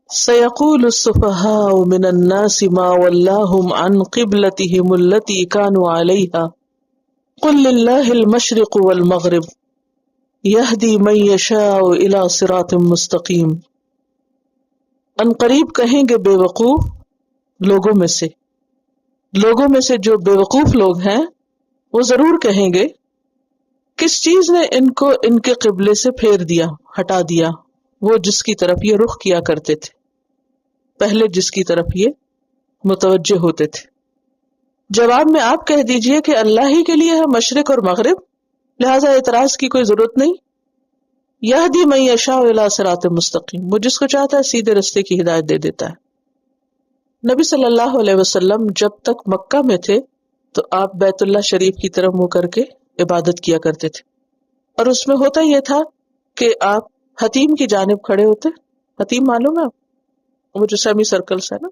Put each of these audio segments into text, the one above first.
سيقول السفهاء من الناس ما ولاهم عن قبلتهم التي كانوا عليها قل لله المشرق والمغرب يهدي من يشاء إلى صراط مستقيم. ان قریب کہیں گے بے وقوف لوگوں میں سے جو بے وقوف لوگ ہیں وہ ضرور کہیں گے کس چیز نے ان کو ان کے قبلے سے پھیر دیا، ہٹا دیا، وہ جس کی طرف یہ رخ کیا کرتے تھے، پہلے جس کی طرف یہ متوجہ ہوتے تھے۔ جواب میں آپ کہہ دیجئے کہ اللہ ہی کے لیے ہے مشرق اور مغرب، لہٰذا اعتراض کی کوئی ضرورت نہیں۔ یہدی من یشاء الی صراط مستقیم، وہ جس کو چاہتا ہے سیدھے رستے کی ہدایت دے دیتا ہے۔ نبی صلی اللہ علیہ وسلم جب تک مکہ میں تھے تو آپ بیت اللہ شریف کی طرف منہ کر کے عبادت کیا کرتے تھے، اور اس میں ہوتا یہ تھا کہ آپ حتیم کی جانب کھڑے ہوتے۔ حتیم معلوم ہے آپ؟ وہ جو سیمی سرکلز ہے نا،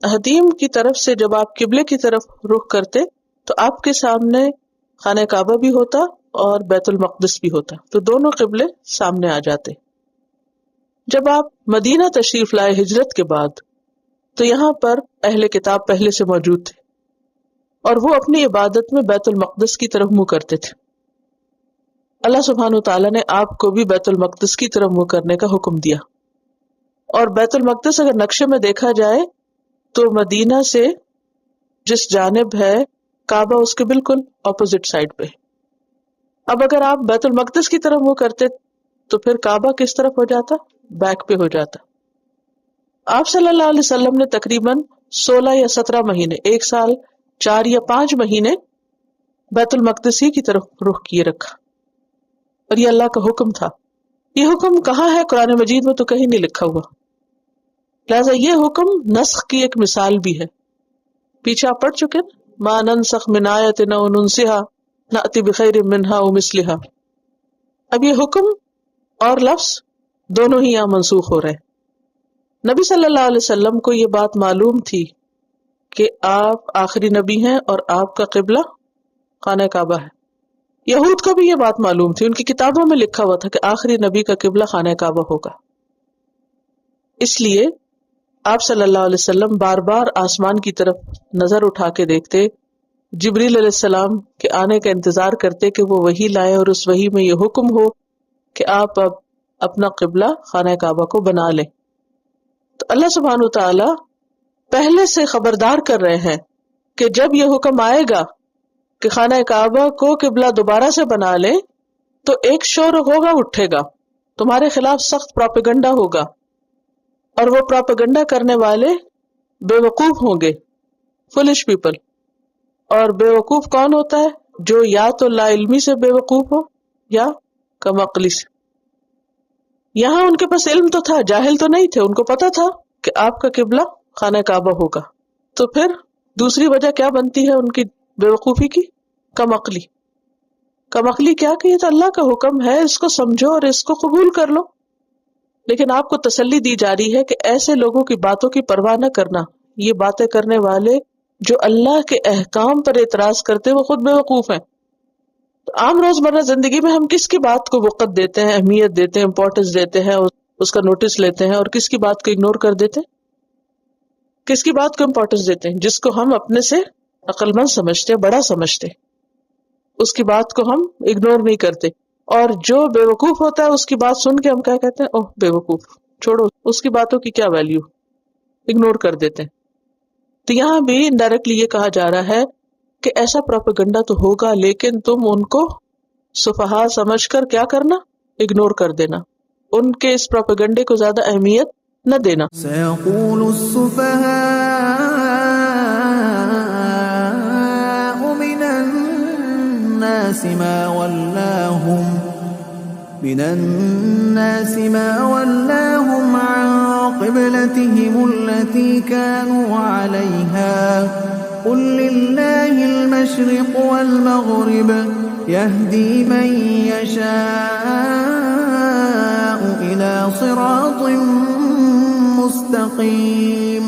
حتیم کی طرف سے جب آپ قبلے کی طرف رخ کرتے تو آپ کے سامنے خانہ کعبہ بھی ہوتا اور بیت المقدس بھی ہوتا، تو دونوں قبلے سامنے آ جاتے۔ جب آپ مدینہ تشریف لائے ہجرت کے بعد تو یہاں پر اہل کتاب پہلے سے موجود تھے اور وہ اپنی عبادت میں بیت المقدس کی طرف منہ کرتے تھے۔ اللہ سبحانہ وتعالیٰ نے آپ کو بھی بیت المقدس کی طرف منہ کرنے کا حکم دیا، اور بیت المقدس اگر نقشے میں دیکھا جائے تو مدینہ سے جس جانب ہے کعبہ اس کے بالکل اپوزٹ سائڈ پہ۔ اب اگر آپ بیت المقدس کی طرف منہ کرتے تو پھر کعبہ کس طرف ہو جاتا؟ بیک پہ ہو جاتا۔ آپ صلی اللہ علیہ وسلم نے تقریباً 16 یا 17 مہینے، 1 سال 4 یا 5 مہینے بیت المقدس ہی کی طرف رخ کیے رکھا، اور یہ اللہ کا حکم تھا۔ یہ حکم کہاں ہے؟ قرآن مجید میں تو کہیں نہیں لکھا ہوا، لہٰذا یہ حکم نسخ کی ایک مثال بھی ہے۔ پیچھے آپ پڑھ چکے نا، ما ننسخ من آیت او ننسها نأتی بخیر منہا او مثلہا۔ اب یہ حکم اور لفظ دونوں ہی یہاں منسوخ ہو رہے ہیں۔ نبی صلی اللہ علیہ وسلم کو یہ بات معلوم تھی کہ آپ آخری نبی ہیں اور آپ کا قبلہ خانہ کعبہ ہے۔ یہود کو بھی یہ بات معلوم تھی، ان کی کتابوں میں لکھا ہوا تھا کہ آخری نبی کا قبلہ خانہ کعبہ ہوگا۔ اس لیے آپ صلی اللہ علیہ وسلم بار بار آسمان کی طرف نظر اٹھا کے دیکھتے، جبریل علیہ السلام کے آنے کا انتظار کرتے کہ وہ وحی لائے اور اس وحی میں یہ حکم ہو کہ آپ اب اپنا قبلہ خانہ کعبہ کو بنا لیں۔ تو اللہ سبحانہ وتعالی پہلے سے خبردار کر رہے ہیں کہ جب یہ حکم آئے گا کہ خانہ کعبہ کو قبلہ دوبارہ سے بنا لیں تو ایک شور ہوگا، اٹھے گا، تمہارے خلاف سخت پروپیگنڈا ہوگا، اور وہ پروپیگنڈا کرنے والے بے وقوف ہوں گے، فولش پیپل۔ اور بے وقوف کون ہوتا ہے؟ جو یا تو لا علمی سے بے وقوف ہو یا کم عقلی سے۔ یہاں ان کے پاس علم تو تھا، جاہل تو نہیں تھے، ان کو پتا تھا کہ آپ کا قبلہ خانہ کعبہ ہوگا، تو پھر دوسری وجہ کیا بنتی ہے ان کی بے وقوفی کی؟ کم عقلی۔ کم عقلی کیا کہ یہ تو اللہ کا حکم ہے، اس کو سمجھو اور اس کو قبول کر لو۔ لیکن آپ کو تسلی دی جا رہی ہے کہ ایسے لوگوں کی باتوں کی پرواہ نہ کرنا، یہ باتیں کرنے والے جو اللہ کے احکام پر اعتراض کرتے وہ خود بے وقوف ہیں۔ تو عام روزمرہ زندگی میں ہم کس کی بات کو وقت دیتے ہیں، اہمیت دیتے ہیں، امپورٹنس دیتے ہیں، اس کا نوٹس لیتے ہیں، اور کس کی بات کو اگنور کر دیتے ہیں؟ کس کی بات کو امپورٹنس دیتے ہیں؟ جس کو ہم اپنے سے عقل مند سمجھتے ہیں، بڑا سمجھتے ہیں، اس کی بات کو ہم اگنور نہیں کرتے۔ اور جو بے وقوف ہوتا ہے اس کی بات سن کے ہم کیا کہتے ہیں؟ اوہ بے وقوف، چھوڑو، اس کی باتوں کی کیا ویلیو، اگنور کر دیتے ہیں۔ تو یہاں بھی انڈائریکٹلی یہ کہا جا رہا ہے کہ ایسا پروپیگنڈا تو ہوگا، لیکن تم ان کو سفہا سمجھ کر کیا کرنا؟ اگنور کر دینا، ان کے اس پروپیگنڈے کو زیادہ اہمیت نہ دینا۔ سيقول السفهاء من الناس ما ولاهم عن قبلتهم التي كانوا عليها قل لله المشرق والمغرب يهدي من يشاء إلى صراط مستقيم۔